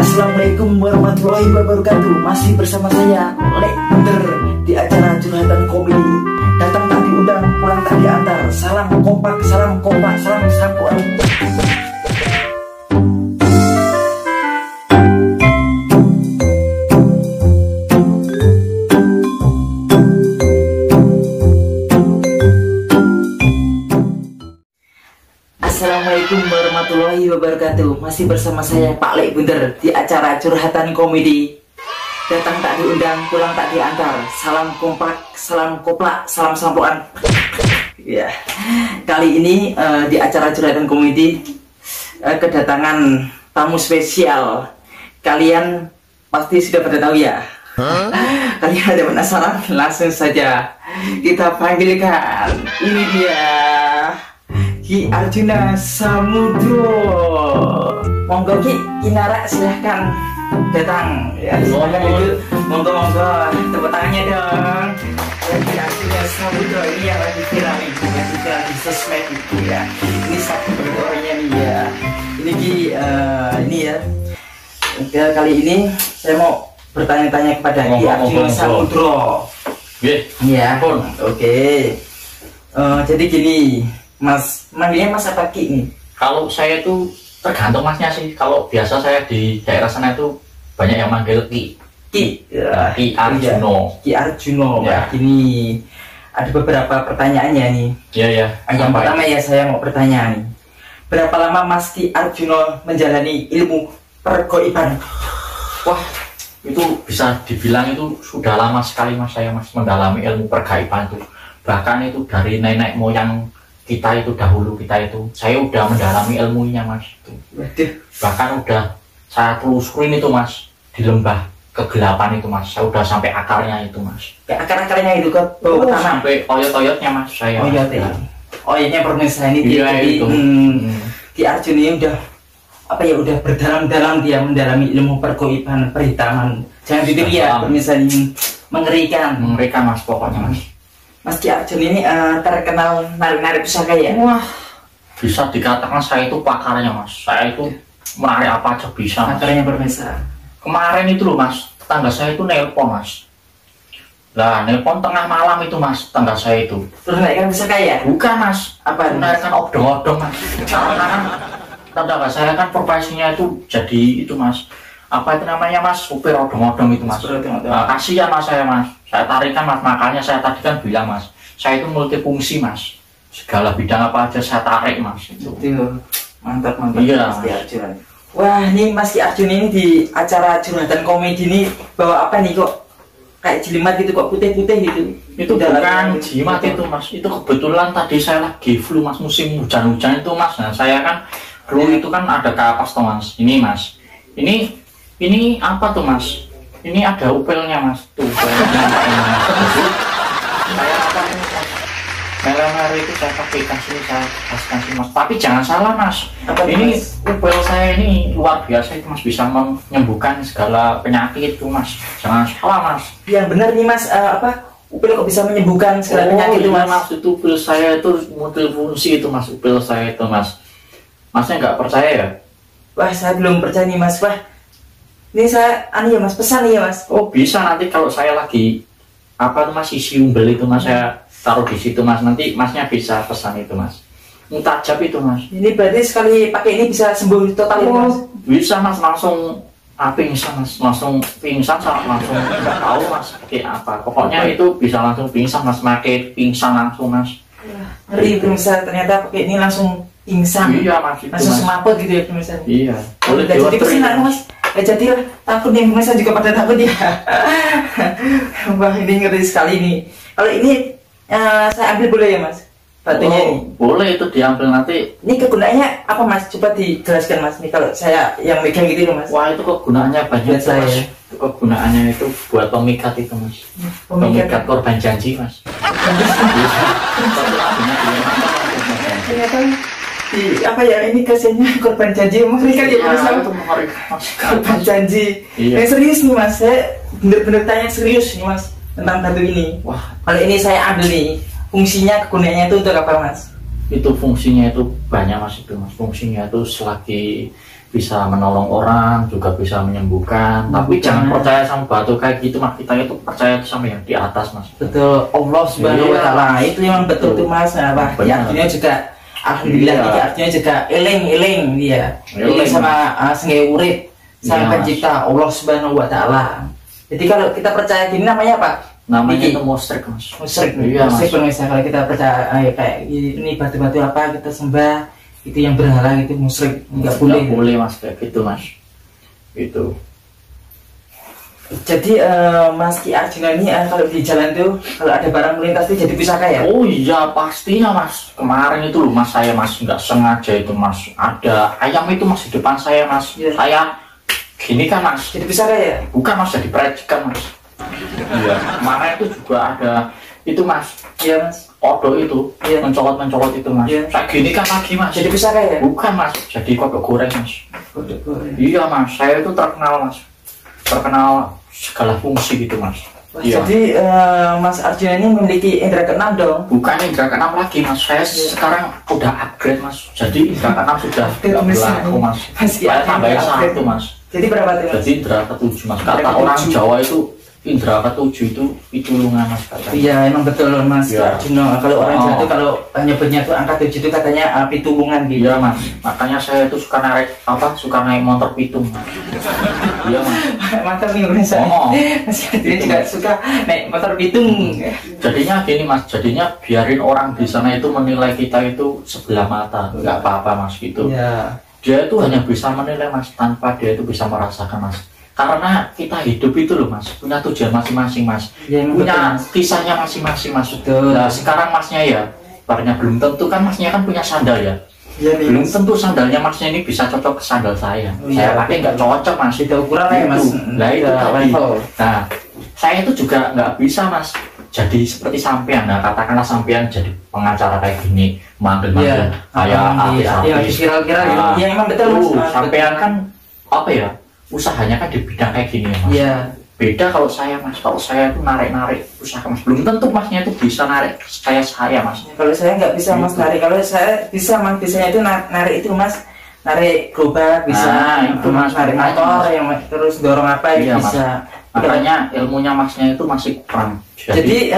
Assalamualaikum warahmatullahi wabarakatuh. Masih bersama saya Lek Bunder di acara curhatan komedi. Datang tak diundang, pulang tak diantar. Salam kompak, salam kompak, salam sangkuan. Assalamualaikum warahmatullahi wabarakatuh. Masih bersama saya Pak Lek Bunder di acara curhatan komedi. Datang tak diundang, pulang tak diantar. Salam kompak, salam koplak, salam sampoan. Ya, kali ini di acara curhatan komedi kedatangan tamu spesial. Kalian pasti sudah pada tahu ya. Kalian ada penasaran? Langsung saja kita panggilkan. Ini dia Ki Arjuna Samudro. Monggo Ki Inara, silahkan datang ya, silahkan duduk. Monggo tepuk tangannya dong. Ki Arjuna Samudro ini yang lagi viral nih, yang viral di sosmed itu ya. Ini satu orangnya nih ya. Ini Ki ini ya. Kali ini saya mau bertanya-tanya kepada Ki Arjuna Samudro. Iya. Oke. Jadi gini, Mas, manggilnya Mas apa Ki nih? Kalau saya itu tergantung Masnya sih. Kalau biasa saya di daerah sana itu banyak yang manggil Ki. Ki, Ki Arjuno. Ki Arjuno. Ya. Ini ada beberapa pertanyaannya nih. Iya. Yang pertama ya, saya mau bertanya nih. Berapa lama Mas Ki Arjuno menjalani ilmu pergoiban? Wah, itu bisa dibilang itu sudah lama sekali Mas, saya mendalami ilmu pergaiban itu. Bahkan itu dari nenek moyang kita itu dahulu, saya udah mendalami ilmunya Mas itu. Bahkan udah saya telusurin itu Mas, di lembah kegelapan itu Mas, saya udah sampai akarnya itu Mas. Akar-akarnya itu ke bawah tanah? Sampai oyot-oyotnya Mas saya. Oyotnya permasalahan ini. Iya, itu. Ki Arjuna ini udah berdalam-dalam dia mendalami ilmu pergoiban, perhitaman. Jangan ditiru ya, permasalahan ini mengerikan Mas, pokoknya Mas. Mas Ki Arjuna ini terkenal narik-narik pusaka ya? Wah, bisa dikatakan saya itu pakarnya Mas. Saya itu menarik apa aja bisa Mas. Pakarnya bermesa. Kemarin itu loh Mas, tetangga saya itu nelpon Mas. Lah, nelpon tengah malam itu Mas, tetangga saya itu. Terus naikkan pusaka ya? Bukan Mas, menaikkan odong-odong Mas. Karena tetangga saya kan profesinya itu jadi itu Mas, apa itu namanya Mas, supir odong-odong itu Mas. Kasihan Mas saya Mas, saya tarikan Mas, makanya saya tadi kan bilang Mas, saya itu multifungsi Mas, segala bidang apa aja saya tarik Mas itu. Mantap Iya, Mas Ki Arjuna. Wah, ini Mas Ki Arjuna ini di acara curhatan komedi ini bawa apa nih kok kayak jelimat gitu, kok putih-putih gitu? Itu bukan jimat itu Mas, itu kebetulan tadi saya lagi flu Mas, musim hujan-hujan itu Mas. Nah saya kan flu itu kan ada kapas tuh Mas, ini Mas, ini apa tuh Mas? Ini ada upelnya Mas, tuh upelnya. Saya apa ini Mas? Melamar itu saya pakai kasih Mas. Tapi jangan salah Mas, ini upel saya ini luar biasa itu Mas, bisa menyembuhkan segala penyakit itu Mas. Jangan salah Mas. Yang benar nih Mas, upel kok bisa menyembuhkan segala penyakit itu Mas? Itu upel saya itu multifungsi itu Mas, upel saya itu Mas. Masnya nggak percaya ya? Wah, saya belum percaya nih Mas. Wah, ini saya ya Mas, pesan nih ya Mas. Oh bisa, nanti kalau saya lagi apa tuh Mas, isi umbel itu Mas, saya taruh di situ Mas, nanti Masnya bisa pesan itu Mas. Mutajab itu Mas. Ini berarti sekali pakai ini bisa sembuh total ya Mas? Bisa Mas, langsung pingsan Mas, langsung pingsan, langsung nggak tahu Mas kayak apa. Pokoknya itu bisa langsung pingsan Mas, pakai pingsan langsung Mas. Ngeri pemirsa, ternyata pakai ini langsung pingsan. Iya Mas, itu langsung Mas. semaput gitu ya pemirsa. Iya. Boleh jadi pesanan Mas. Jadi lah, takut nih pemirsa juga pada takut ya. Wah, ini ngeri sekali nih. Kalau ini saya ambil boleh ya Mas? Batunya ini. Boleh, itu diambil nanti. Ini kegunaannya apa Mas? Coba dijelaskan Mas. Nih kalau saya yang megang gitu Mas. Wah, itu kegunaannya banyak Mas. Itu kegunaannya itu buat pemikat itu Mas. Pemikat korban janji Mas. Ternyata di apa ya, ini kasihannya korban janji, mengerikan ya Mas. Itu mengerikan. Korban janji. Yang serius nih Mas, saya bener-bener tanya serius nih Mas tentang batu ini. Wah, kalau ini saya ambil nih, fungsinya, kegunaannya itu untuk apa Mas? Itu fungsinya itu banyak Mas, itu Mas. Fungsinya itu selagi bisa menolong orang, juga bisa menyembuhkan. Tapi jangan percaya sama batu kayak gitu mas. Kita itu percaya sama yang di atas mas. Betul, Allah Subhanahu Wa Taala itu memang betul tuh mas. Nah, artinya juga alhamdulillah ini artinya juga eling dia. Eling sama sengaja urip sama pencipta Allah Subhanahu Wa Taala. Jadi kalau kita percaya gini namanya apa? Namanya itu musyrik mas. Musyrik, pemirsa. Kalau kita percaya kayak ini batu-batu apa kita sembah itu yang berhala itu musyrik, nggak boleh mas kayak gitu mas. Itu. Jadi Mas Ki Arjuna ini kalau di jalan tuh kalau ada barang melintas tuh jadi pusaka ya? Oh iya pastinya mas. Kemarin itu loh mas, saya mas nggak sengaja itu mas, ada ayam itu mas di depan saya mas. Saya gini kan mas. Jadi pusaka ya? Bukan mas, jadi percikan mas. Iya. Kemarin itu juga ada itu mas. Iya mas. Kodok itu mencolot itu mas. Saya gini kan lagi mas. Jadi pusaka ya? Bukan mas, jadi kodok goreng mas. Kodok goreng. Iya mas, saya itu terkenal mas, terkenal segala fungsi gitu mas. Wah, jadi Mas Arjuna ini memiliki indera keenam dong? Bukan indera keenam lagi mas, saya sekarang udah upgrade mas. Jadi indera keenam sudah tidak berlaku mas. Saya tambahin satu mas. Jadi berapa tuh mas? Jadi indera ketujuh mas. Kata orang Jawa itu indera ketujuh itu pitulungan mas katanya. Iya emang betul mas Arjuna. Kalau orang Jawa itu kalau nyebutnya tuh angka 7 itu katanya pitulungan gitu. Iya mas. Makanya saya itu suka naik motor pitung. Iya mas. Mantap nih mas. Mas Arjuna juga suka naik motor pitung. Jadinya gini mas. Jadinya biarin orang di sana itu menilai kita itu sebelah mata. Nggak apa-apa mas gitu. Iya. Dia itu hanya bisa menilai mas tanpa dia itu bisa merasakan mas. Karena kita hidup itu loh mas, punya tujuan masing-masing mas, punya kisahnya masing-masing mas. Nah sekarang masnya ya, barangnya belum tentu kan masnya kan punya sandal ya. Belum tentu sandalnya masnya ini bisa cocok ke sandal saya. Saya pakai nggak cocok mas. Itu ukurannya mas. Nah itu tadi. Nah saya itu juga nggak bisa mas. Jadi seperti sampean, nah katakanlah sampean jadi pengacara kayak gini, manggil-manggil kayak artis-artis. Kira-kira ya emang betul mas. Sampean kan apa ya? Usahanya kan di bidang kayak gini ya mas. Iya. Beda kalau saya mas, kalau saya itu narik usaha mas, belum tentu masnya itu bisa narik kayak saya mas. Kalau saya nggak bisa mas narik, kalau saya bisa mas, biasanya itu narik itu mas, narik gerobak bisa, itu mas, narik motor yang terus dorong apa iya, bisa. Makanya ilmunya masnya itu masih kurang. Jadi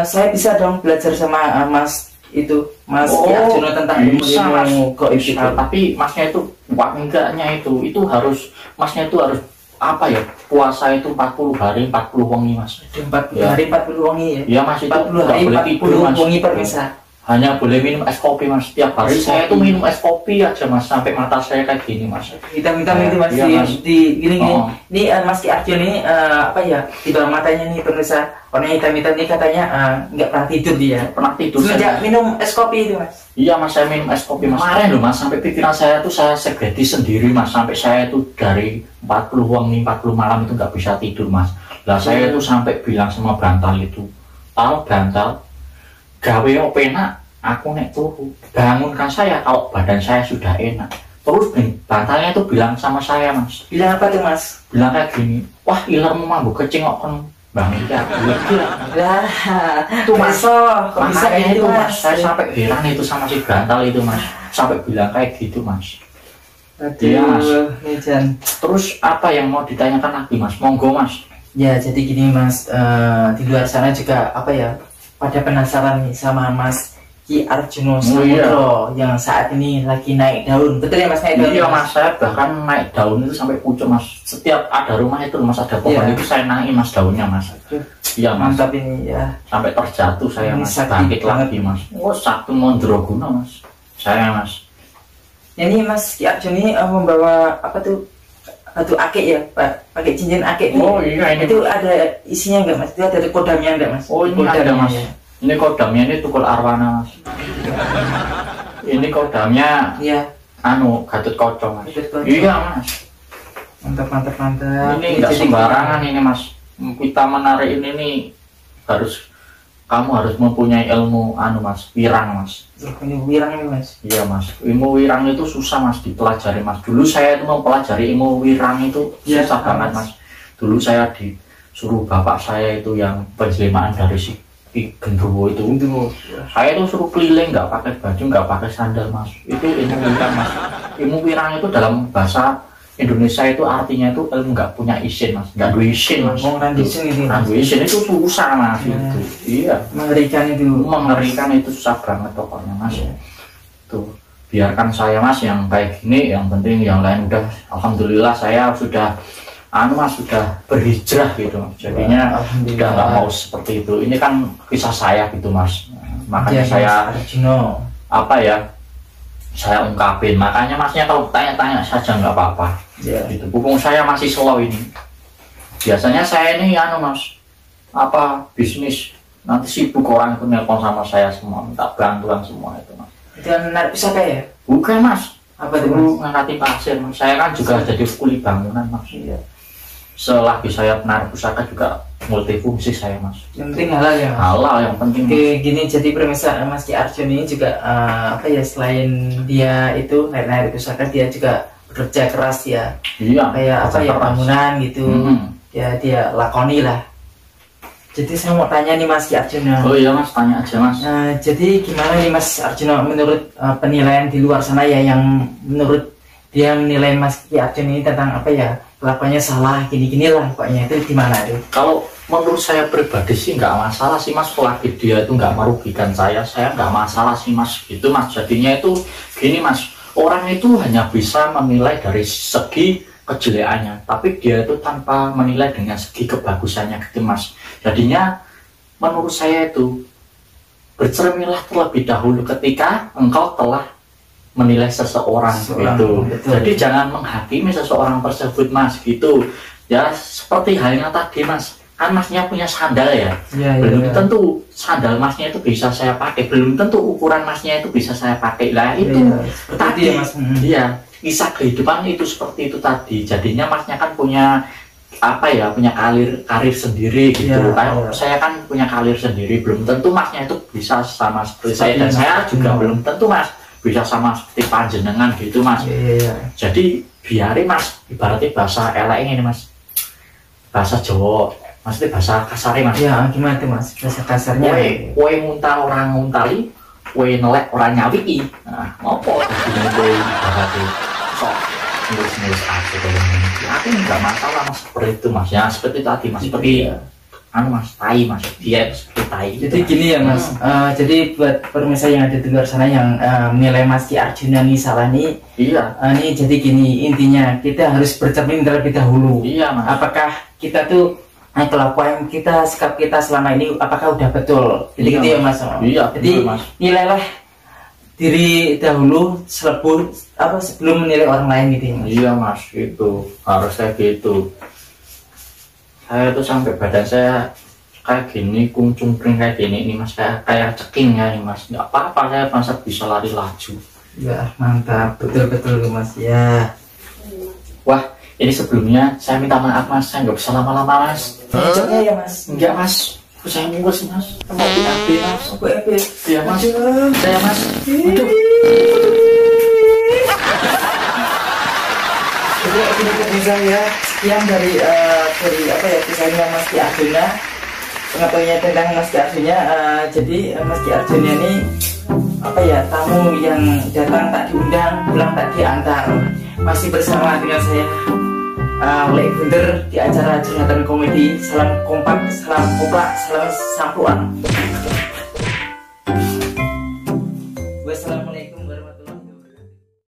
saya bisa dong belajar sama mas itu Mas Ki Arjuna tentang ilmu kok itu. Tapi masnya itu enggaknya itu harus masnya itu harus apa ya, puasa itu 40 hari 40 wengi mas. 40 hari 40 wengi ya? Iya mas, itu 40 hari 40 wengi per misa. Hanya boleh minum es kopi mas setiap hari. Saya tuh minum es kopi aja mas sampai mata saya kayak gini mas. Hitam-hitam itu mas, di gini-gini. Ini Mas Ki Arjuna ini apa ya, di bawah matanya nih pemirsa, warna hitam-hitam ini katanya nggak pernah tidur dia. Pernah tidur. Sejak minum es kopi itu mas. Iya mas, saya minum es kopi mas. Kemarin loh mas, sampai pikiran saya tuh saya segedi sendiri mas, sampai saya tuh dari 40 wengi 40 malam itu nggak bisa tidur mas. Lah saya tuh sampai bilang sama bantal itu, tahu bantal, gawe opena, aku nek turu bangunkan saya kalau badan saya sudah enak. Terus bantalnya itu bilang sama saya mas. Bilang apa tuh mas? Bilang kayak gini, wah ilarmu mambu kecing kok kan bangun ya. Lah itu mas, kok bisa itu mas. Saya sampai heran itu sama si bantal itu mas, sampai bilang kayak gitu mas. Aduh, mas. Terus apa yang mau ditanyakan lagi mas? Monggo mas. Ya jadi gini mas, di luar sana juga apa ya, pada penasaran nih sama Mas Ki Arjuna Samudro yang saat ini lagi naik daun. Betul ya mas, naik daun? Iya mas, saya bahkan naik daun itu sampai pucuk mas. Setiap ada rumah itu mas, ada pohon itu saya naik mas daunnya mas. Iya mas. Mantap ini ya. Sampai terjatuh saya ini mas, bangkit lagi mas. Oh satu Mondroguna mas, saya mas. Ini Mas Ki Arjuna ini membawa apa tuh? Batu akik ya pak, pakai cincin akik. Oh iya ini itu mas. Ada isinya enggak mas? Itu ada kodamnya enggak mas? Oh ini ada mas. Ini kodamnya ini tukul arwana mas. Ini kodamnya iya. Anu Gatot Kaca mas. Iya mas. Mantap. Ini enggak sembarangan ini mas. Kita menarik ini nih harus, kamu harus mempunyai ilmu anu mas, wirang mas. Ini wirang ini mas? Iya mas, ilmu wirang itu susah mas dipelajari mas. Dulu saya itu mempelajari ilmu wirang itu susah banget mas. Dulu saya disuruh bapak saya itu yang penjelimaan dari si Gendruwo itu. Saya itu suruh keliling, nggak pakai baju, nggak pakai sandal mas. Itu ilmu wirang mas. ilmu pirang itu dalam bahasa Indonesia itu artinya itu ilmu nggak punya izin mas, nggak dua izin mas. Randu izin itu susah mas itu. Iya. Mengerikan itu susah banget pokoknya mas. Tuh biarkan saya mas yang kayak gini, yang penting yang lain udah alhamdulillah saya sudah mas sudah berhijrah gitu. Jadinya udah nggak mau seperti itu. Ini kan kisah saya gitu mas. Makanya saya apa ya? Saya ungkapin, makanya masnya kalau tanya-tanya saja nggak apa-apa. Gitu. Pupung saya masih slow ini. Biasanya saya ini mas, apa bisnis nanti sibuk orang itu nelpon sama saya semua, minta bantuan semua itu mas. Itu narik pusaka ya? Bukan mas, apa itu ngangkatin pasir mas. Saya kan juga jadi kuli bangunan mas. Selagi saya penarik pusaka juga multifungsi saya mas. Yang penting halal ya mas? Halal yang penting mas. Gini jadi premisa Mas Ki Arjun ini juga apa ya, selain dia itu narik pusaka, dia juga bekerja keras ya. Iya. Kayak apa ya, bangunan gitu. Ya dia lakoni lah. Jadi saya mau tanya nih Mas Ki Arjuna. Oh iya mas, tanya aja mas. Jadi gimana nih Mas Arjuna menurut penilaian di luar sana ya, yang menurut dia menilai Mas Ki Arjun ini tentang apa ya, kelakuannya salah gini-gini lah pokoknya, itu gimana tuh? Kalau menurut saya pribadi sih nggak masalah sih mas, selagi dia itu nggak merugikan saya nggak masalah sih mas gitu mas. Jadinya itu gini mas, orang itu hanya bisa menilai dari segi kejelekannya, tapi dia itu tanpa menilai dengan segi kebagusannya gitu mas. Jadinya menurut saya itu bercerminlah terlebih dahulu ketika engkau telah menilai seseorang gitu. Betul. Jadi jangan menghakimi seseorang tersebut mas gitu ya. Seperti halnya tadi mas, kan masnya punya sandal ya, belum tentu sandal masnya itu bisa saya pakai, belum tentu ukuran masnya itu bisa saya pakai lah. Itu tadi mas. Iya, kisah kehidupan itu seperti itu tadi. Jadinya masnya kan punya apa ya, punya karir sendiri gitu. Kayak saya kan punya karir sendiri, belum tentu masnya itu bisa sama seperti saya, dan saya juga belum tentu mas bisa sama seperti panjenengan gitu mas. Jadi biarin mas, ibaratnya bahasa elek ini mas, bahasa Jawa, maksudnya bahasa kasarnya mas. Ya gimana tuh mas, bahasa kasarnya? Kue nguntal orang nguntali, kue nelek orang nyawiki. Nah, ngopo ini kue ibaratnya sok nulis aku dalam ini. Aku nggak masalah mas seperti itu mas, ya seperti tadi mas, seperti mas tai mas, dia seperti tai. Jadi gini ya mas, jadi buat pemirsa yang ada di luar sana yang menilai Mas Ki Arjuna ini salah nih, ini jadi gini, intinya kita harus bercermin terlebih dahulu. Iya mas. Apakah kita tuh kelakuan kita, sikap kita selama ini apakah udah betul? Jadi gitu ya mas. Iya. Jadi mas, nilailah diri dahulu sebelum menilai orang lain gitu ya mas. Iya mas, itu harus kayak gitu. Saya tuh sampai badan saya kayak gini, kuncung-kuncung kayak gini ini mas, kayak ceking ya nih mas. Nggak apa-apa, saya masa bisa lari laju. Ya mantap, betul-betul mas ya. Wah, ini sebelumnya saya minta maaf mas, saya nggak bisa lama-lama mas. Coba ya mas. Enggak mas, saya mungkus mas. Mau BAB mas. BAB. Iya mas. Saya mas. Aduh. Jadi saya sekian dari apa ya, kisahnya Mas Ki Arjuna, pengetahuannya tentang Mas Ki Arjuna. Jadi Mas Ki Arjuna ini apa ya, tamu yang datang tak diundang, pulang tak diantar. Masih bersama dengan saya Lek Bunder di acara Curhatan Komedi. Salam kompak, salam koplak, salam sampluan.